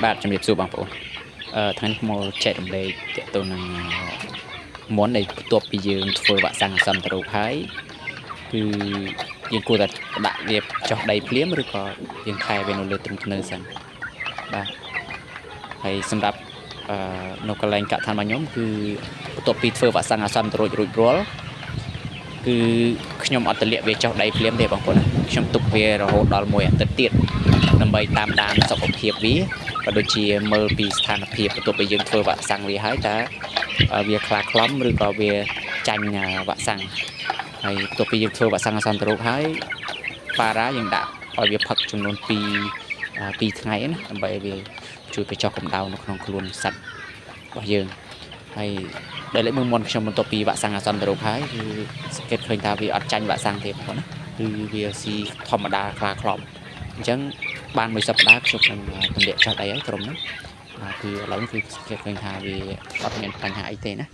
បាទជំរាបសួរបងប្អូនថ្ងៃនេះមកចែករំលែកទាក់ទងនឹងមន់ដែលបន្ទាប់ពីយើងធ្វើវ៉ាក់សាំងអាសន្នរោគហើយគឺយើងគួរតែដាក់វាចុះដីភ្លាមឬក៏យើងថែវានៅលើទ្រឹងធ្នើសិនបាទហើយសម្រាប់នៅកន្លែងកាក់ឋានរបស់ខ្ញុំគឺបន្ទាប់ពីធ្វើវ៉ាក់សាំងអាសន្នរោគរួចរាល់គឺខ្ញុំអត់ទម្លាក់វាចុះដីភ្លាមទេបងប្អូនខ្ញុំទុកវារហូតដល់1អាទិត្យទៀតដើម្បីតាមដានសុខភាពវាក៏ដូចជាមើលពីស្ថានភាពបន្ទាប់ពីយើងធ្វើវ៉ាក់សាំងវាហើយតើវាខ្លាខ្លំឬក៏វាចាញ់វ៉ាក់សាំងហើយបន្ទាប់ពីយើងធ្វើវ៉ាក់សាំងអាសន្នរោគហើយប៉ារ៉ាយើងដាក់ឲ្យវាផឹកចំនួន2ថ្ងៃណាដើម្បីឲ្យវាជួយបញ្ចុះកម្ដៅនៅក្នុងខ្លួនសត្វរបស់យើងហើយដែលលេខមើលមុនខ្ញុំបន្ទាប់ពីវ៉ាក់សាំងអាសន្នរោគហើយគឺសង្កេតឃើញថាវាអត់ចាញ់វ៉ាក់សាំងទេបងប្អូនណាគឺវាស៊ីធម្មតាខ្លាខ្លំអញ្ចឹងបានមួយសប្តាហ៍ខ្ញុំនឹងទម្លាក់ចុះដីហើយក្រុមហ្នឹងគឺឥឡូវនេះគឺសង្កេតឃើញថាវាអត់មានបញ្ហាអីទេណា